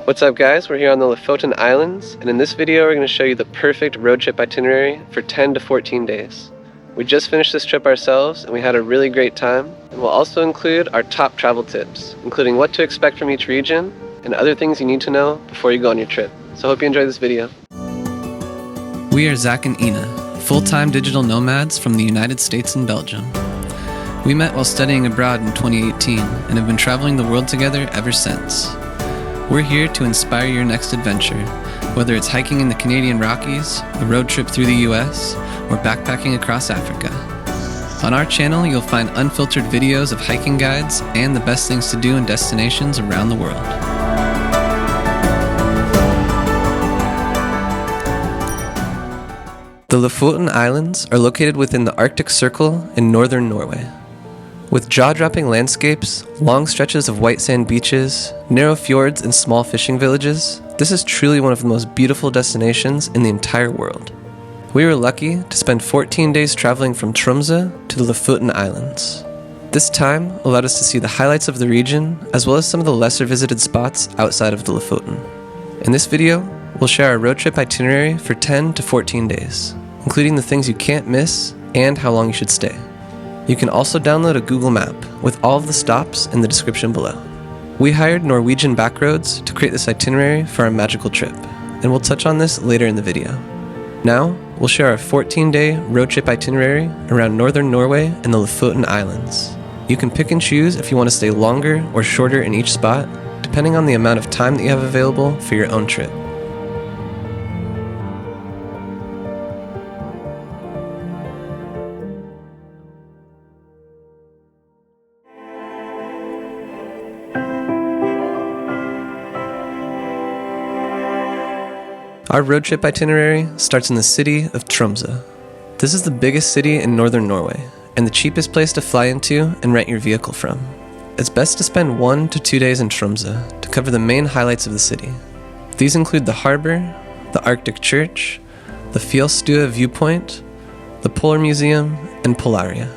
What's up guys, we're here on the Lofoten Islands, and in this video we're going to show you the perfect road trip itinerary for 10 to 14 days. We just finished this trip ourselves and we had a really great time, and we'll also include our top travel tips, including what to expect from each region and other things you need to know before you go on your trip. So hope you enjoy this video. We are Zach and Ina, full-time digital nomads from the United States and Belgium. We met while studying abroad in 2018 and have been traveling the world together ever since. We're here to inspire your next adventure, whether it's hiking in the Canadian Rockies, a road trip through the US, or backpacking across Africa. On our channel, you'll find unfiltered videos of hiking guides and the best things to do in destinations around the world. The Lofoten Islands are located within the Arctic Circle in northern Norway. With jaw-dropping landscapes, long stretches of white sand beaches, narrow fjords and small fishing villages, this is truly one of the most beautiful destinations in the entire world. We were lucky to spend 14 days traveling from Tromsø to the Lofoten Islands. This time allowed us to see the highlights of the region, as well as some of the lesser visited spots outside of the Lofoten. In this video, we'll share our road trip itinerary for 10 to 14 days, including the things you can't miss and how long you should stay. You can also download a Google map with all of the stops in the description below. We hired Norwegian backroads to create this itinerary for our magical trip, and we'll touch on this later in the video. Now, we'll share our 14-day road trip itinerary around northern Norway and the Lofoten Islands. You can pick and choose if you want to stay longer or shorter in each spot, depending on the amount of time that you have available for your own trip. Our road trip itinerary starts in the city of Tromsø. This is the biggest city in northern Norway, and the cheapest place to fly into and rent your vehicle from. It's best to spend 1 to 2 days in Tromsø to cover the main highlights of the city. These include the harbor, the Arctic Church, the fjellstua viewpoint, the Polar Museum, and Polaria.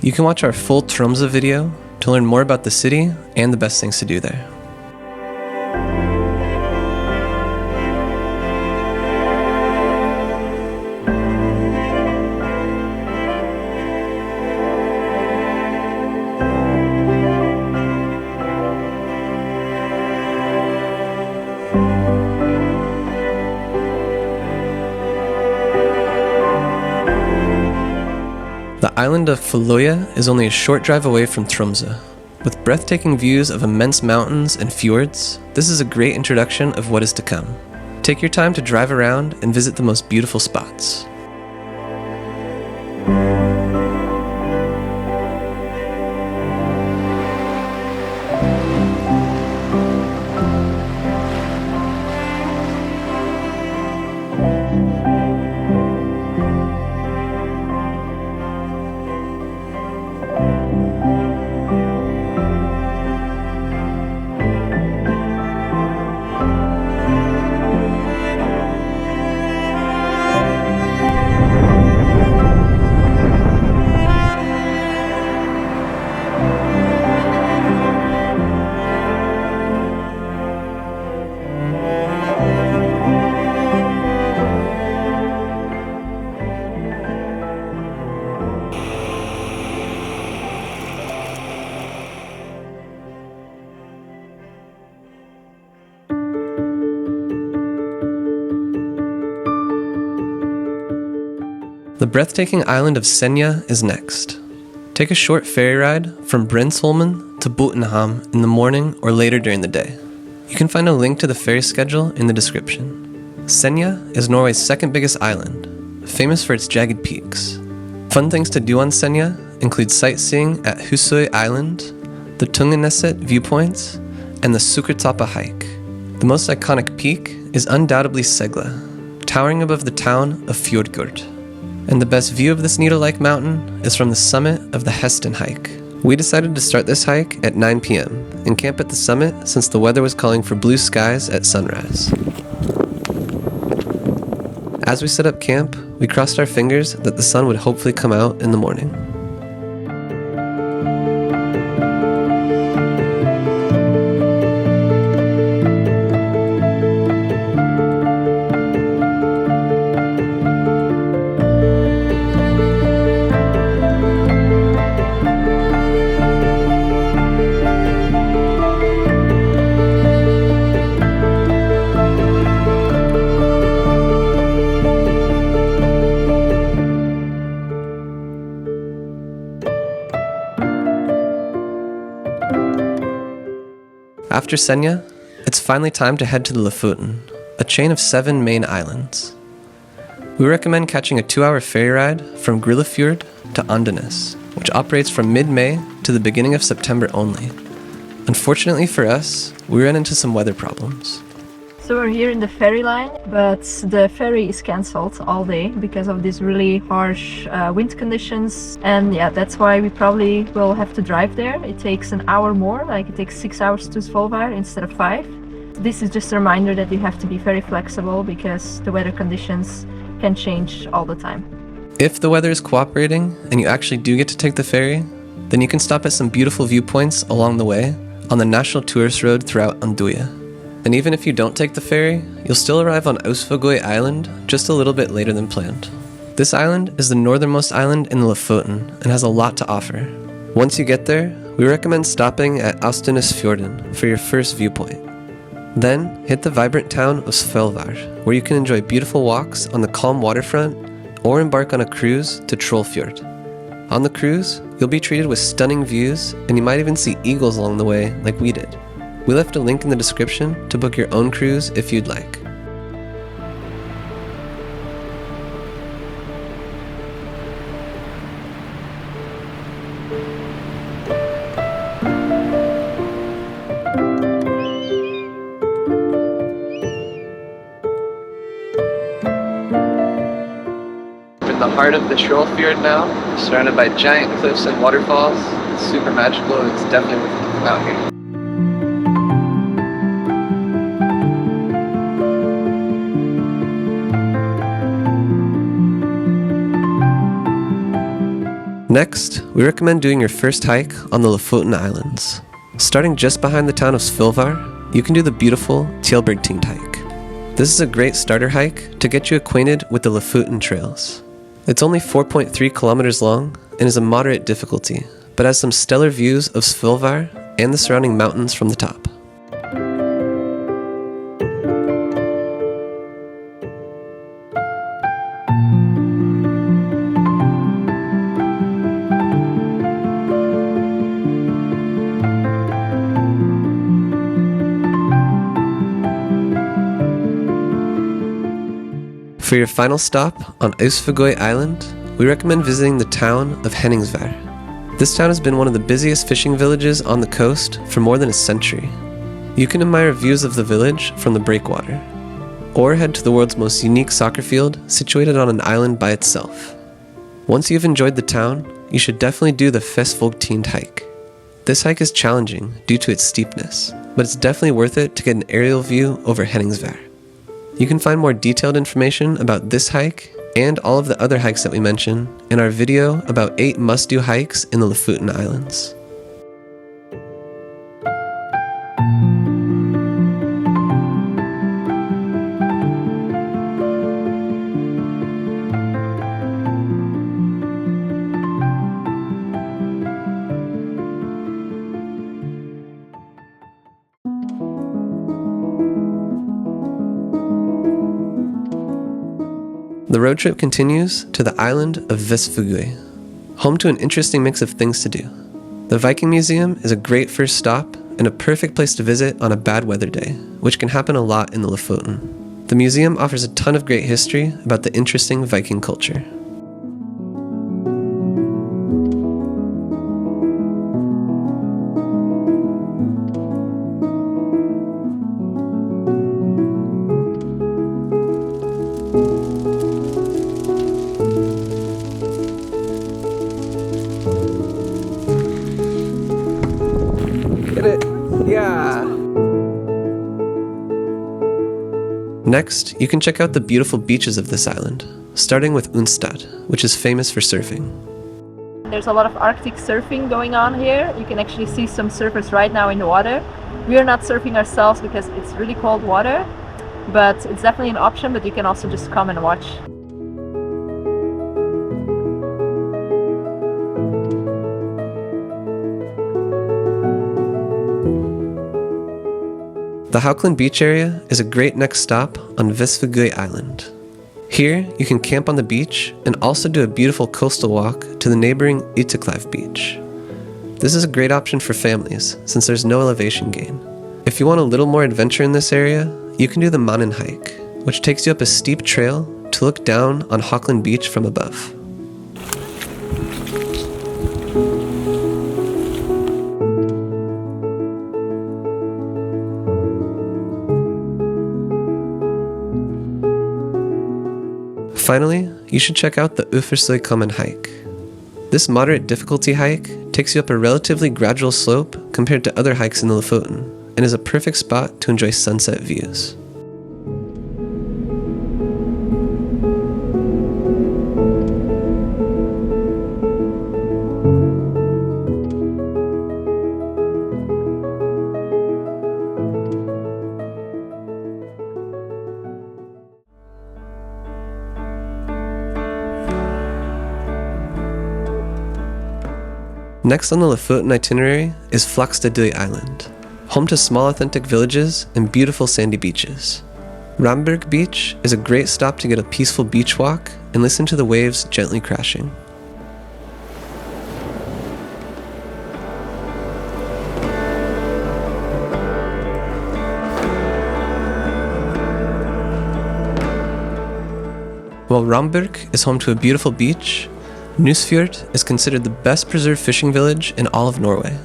You can watch our full Tromsø video to learn more about the city and the best things to do there. The island of Kvaløya is only a short drive away from Tromsø. With breathtaking views of immense mountains and fjords, this is a great introduction of what is to come. Take your time to drive around and visit the most beautiful spots. The breathtaking island of Senja is next. Take a short ferry ride from Brensholmen to Botenham in the morning or later during the day. You can find a link to the ferry schedule in the description. Senja is Norway's second biggest island, famous for its jagged peaks. Fun things to do on Senja include sightseeing at Husøy Island, the Tungeneset viewpoints, and the Sukkertoppa hike. The most iconic peak is undoubtedly Segla, towering above the town of Fjordgård. And the best view of this needle-like mountain is from the summit of the Hesten hike. We decided to start this hike at 9 p.m. and camp at the summit since the weather was calling for blue skies at sunrise. As we set up camp, we crossed our fingers that the sun would hopefully come out in the morning. After Senja, it's finally time to head to the Lofoten, a chain of 7 main islands. We recommend catching a 2-hour ferry ride from Grøtfjord to Andenes, which operates from mid-May to the beginning of September only. Unfortunately for us, we ran into some weather problems. So we're here in the ferry line, but the ferry is cancelled all day because of these really harsh wind conditions. And yeah, that's why we probably will have to drive there. It takes an hour more, like it takes 6 hours to Svolvær instead of 5. This is just a reminder that you have to be very flexible because the weather conditions can change all the time. If the weather is cooperating and you actually do get to take the ferry, then you can stop at some beautiful viewpoints along the way on the National Tourist Road throughout Andøya. And even if you don't take the ferry, you'll still arrive on Austvågøy Island just a little bit later than planned. This island is the northernmost island in the Lofoten and has a lot to offer. Once you get there, we recommend stopping at Austvågøy for your first viewpoint. Then, hit the vibrant town of Svolvær, where you can enjoy beautiful walks on the calm waterfront or embark on a cruise to Trollfjord. On the cruise, you'll be treated with stunning views and you might even see eagles along the way like we did. We left a link in the description to book your own cruise if you'd like. We're in the heart of the Trollfjord now, surrounded by giant cliffs and waterfalls. It's super magical and it's definitely worth it to come out here. Next, we recommend doing your first hike on the Lofoten Islands. Starting just behind the town of Svolvær, you can do the beautiful Tjelbergtinget hike. This is a great starter hike to get you acquainted with the Lofoten trails. It's only 4.3 kilometers long and is a moderate difficulty, but has some stellar views of Svolvær and the surrounding mountains from the top. For your final stop on Austvågøy Island, we recommend visiting the town of Henningsvær. This town has been one of the busiest fishing villages on the coast for more than a century. You can admire views of the village from the breakwater, or head to the world's most unique soccer field situated on an island by itself. Once you've enjoyed the town, you should definitely do the Vestvågøy hike. This hike is challenging due to its steepness, but it's definitely worth it to get an aerial view over Henningsvær. You can find more detailed information about this hike and all of the other hikes that we mention in our video about 8 must-do hikes in the Lofoten Islands. The road trip continues to the island of Vestvågøy, home to an interesting mix of things to do. The Viking Museum is a great first stop and a perfect place to visit on a bad weather day, which can happen a lot in the Lofoten. The museum offers a ton of great history about the interesting Viking culture. Yeah. Next, you can check out the beautiful beaches of this island, starting with Unstad, which is famous for surfing. There's a lot of Arctic surfing going on here. You can actually see some surfers right now in the water. We are not surfing ourselves because it's really cold water, but it's definitely an option, but you can also just come and watch. The Haukeland Beach area is a great next stop on Vestvågøy Island. Here, you can camp on the beach and also do a beautiful coastal walk to the neighboring Itinerary beach. This is a great option for families since there's no elevation gain. If If you want a little more adventure in this area, you can do the Mannen hike, which takes you up a steep trail to look down on Hawkland Beach from above. Finally, you should check out the Ørnfloya hike. This moderate difficulty hike takes you up a relatively gradual slope compared to other hikes in the Lofoten, and is a perfect spot to enjoy sunset views. Next on the Lofoten itinerary is Flakstadøy Island, home to small authentic villages and beautiful sandy beaches. Ramberg Beach is a great stop to get a peaceful beach walk and listen to the waves gently crashing. While Ramberg is home to a beautiful beach, Nusfjord is considered the best preserved fishing village in all of Norway.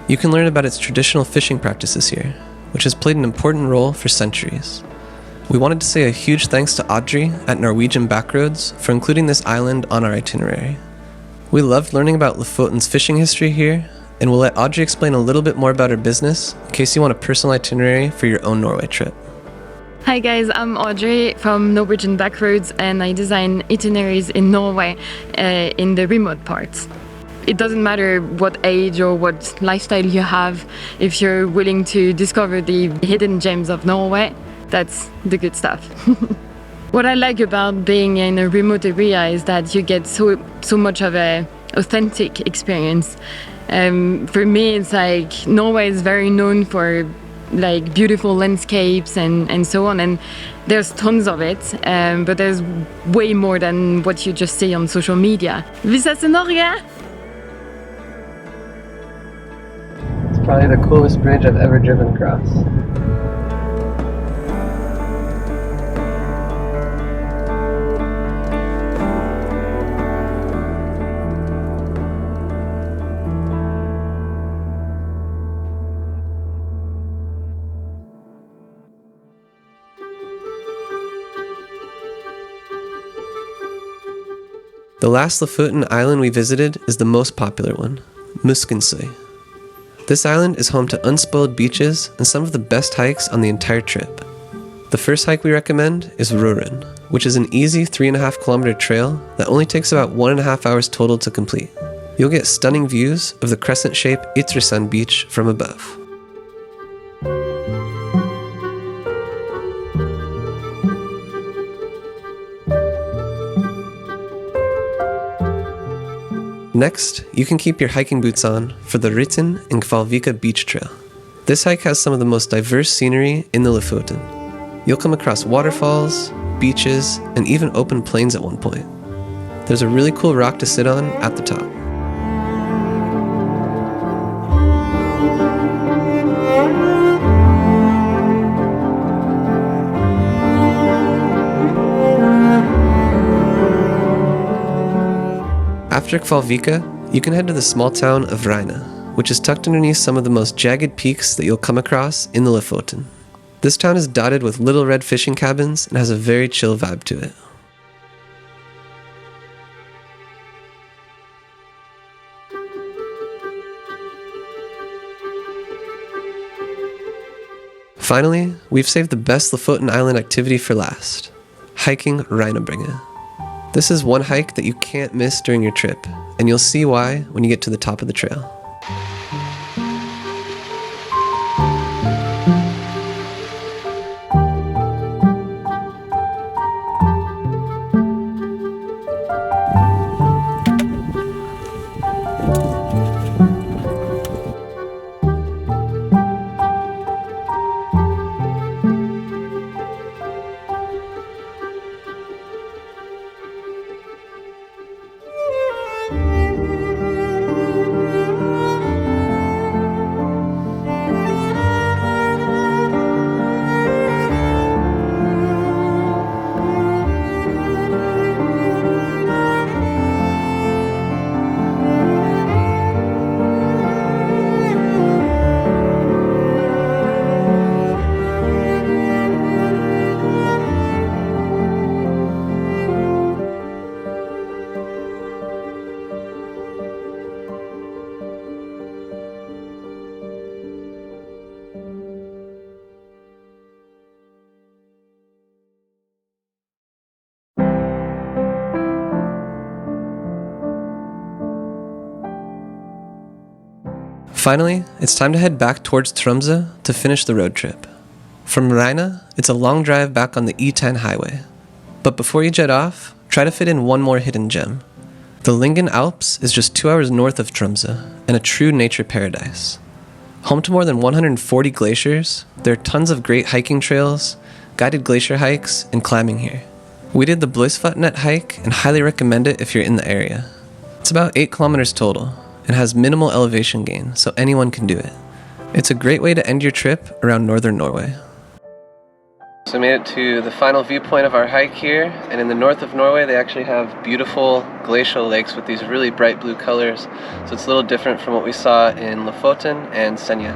You can learn about its traditional fishing practices here, which has played an important role for centuries. We wanted to say a huge thanks to Audrey at Norwegian Backroads for including this island on our itinerary. We loved learning about Lofoten's fishing history here, and we'll let Audrey explain a little bit more about her business in case you want a personal itinerary for your own Norway trip. Hi guys, I'm Audrey from Norwegian Backroads, and I design itineraries in Norway in the remote parts. It doesn't matter what age or what lifestyle you have, if you're willing to discover the hidden gems of Norway, that's the good stuff. What I like about being in a remote area is that you get so much of an authentic experience. For me, it's like Norway is very known for like beautiful landscapes and so on, and there's tons of it, but there's way more than what you just see on social media. Visa til Norge! It's probably the coolest bridge I've ever driven across. The last Lofoten island we visited is the most popular one, Moskenesøy. This island is home to unspoiled beaches and some of the best hikes on the entire trip. The first hike we recommend is Rorun, which is an easy 3.5 kilometer trail that only takes about 1.5 hours total to complete. You'll get stunning views of the crescent-shaped Ytresand beach from above. Next, you can keep your hiking boots on for the Ritten and Kvaløya beach trail. This hike has some of the most diverse scenery in the Lofoten. You'll come across waterfalls, beaches, and even open plains at one point. There's a really cool rock to sit on at the top. After Kvaløya, you can head to the small town of Reine, which is tucked underneath some of the most jagged peaks that you'll come across in the Lofoten. This town is dotted with little red fishing cabins and has a very chill vibe to it. Finally, we've saved the best Lofoten Island activity for last, hiking Reinebringe. This is one hike that you can't miss during your trip, and you'll see why when you get to the top of the trail. Finally, it's time to head back towards Tromsø to finish the road trip. From Reina, it's a long drive back on the E10 highway. But before you jet off, try to fit in one more hidden gem. The Lyngen Alps is just 2 hours north of Tromsø and a true nature paradise. Home to more than 140 glaciers, there are tons of great hiking trails, guided glacier hikes, and climbing here. We did the Brosmetinden hike and highly recommend it if you're in the area. It's about 8 kilometers total and has minimal elevation gain, so anyone can do it. It's a great way to end your trip around northern Norway. So we made it to the final viewpoint of our hike here, and in the north of Norway they actually have beautiful glacial lakes with these really bright blue colors, so it's a little different from what we saw in Lofoten and Senja.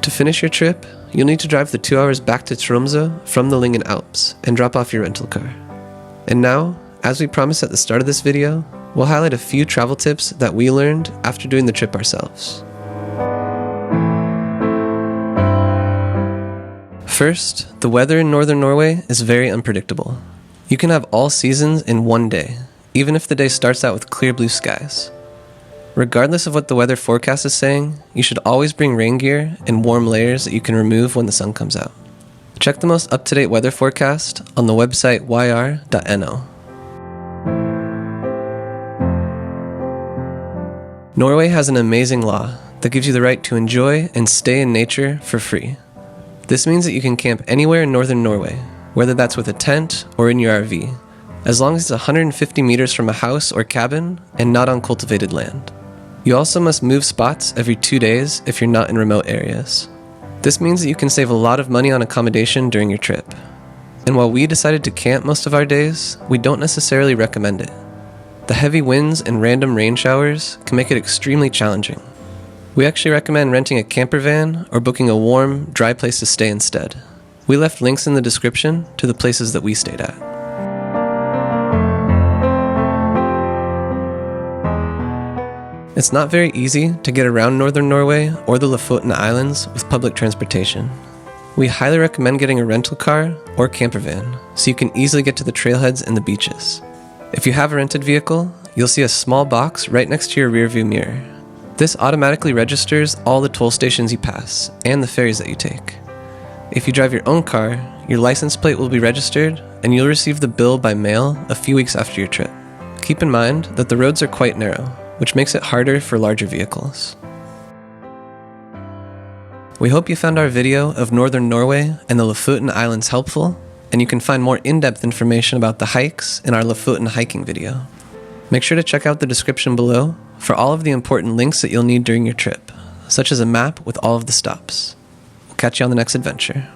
To finish your trip, you'll need to drive the 2 hours back to Tromsø from the Lyngen Alps and drop off your rental car. And now, as we promised at the start of this video, we'll highlight a few travel tips that we learned after doing the trip ourselves. First, the weather in northern Norway is very unpredictable. You can have all seasons in one day, even if the day starts out with clear blue skies. Regardless of what the weather forecast is saying, you should always bring rain gear and warm layers that you can remove when the sun comes out. Check the most up-to-date weather forecast on the website yr.no. Norway has an amazing law that gives you the right to enjoy and stay in nature for free. This means that you can camp anywhere in northern Norway, whether that's with a tent or in your RV, as long as it's 150 meters from a house or cabin and not on cultivated land. You also must move spots every 2 days if you're not in remote areas. This means that you can save a lot of money on accommodation during your trip. And while we decided to camp most of our days, we don't necessarily recommend it. The heavy winds and random rain showers can make it extremely challenging. We actually recommend renting a camper van or booking a warm, dry place to stay instead. We left links in the description to the places that we stayed at. It's not very easy to get around northern Norway or the Lofoten Islands with public transportation. We highly recommend getting a rental car or camper van so you can easily get to the trailheads and the beaches. If you have a rented vehicle, you'll see a small box right next to your rearview mirror. This automatically registers all the toll stations you pass and the ferries that you take. If you drive your own car, your license plate will be registered and you'll receive the bill by mail a few weeks after your trip. Keep in mind that the roads are quite narrow, which makes it harder for larger vehicles. We hope you found our video of northern Norway and the Lofoten Islands helpful, and you can find more in-depth information about the hikes in our Lofoten hiking video. Make sure to check out the description below for all of the important links that you'll need during your trip, such as a map with all of the stops. We'll catch you on the next adventure.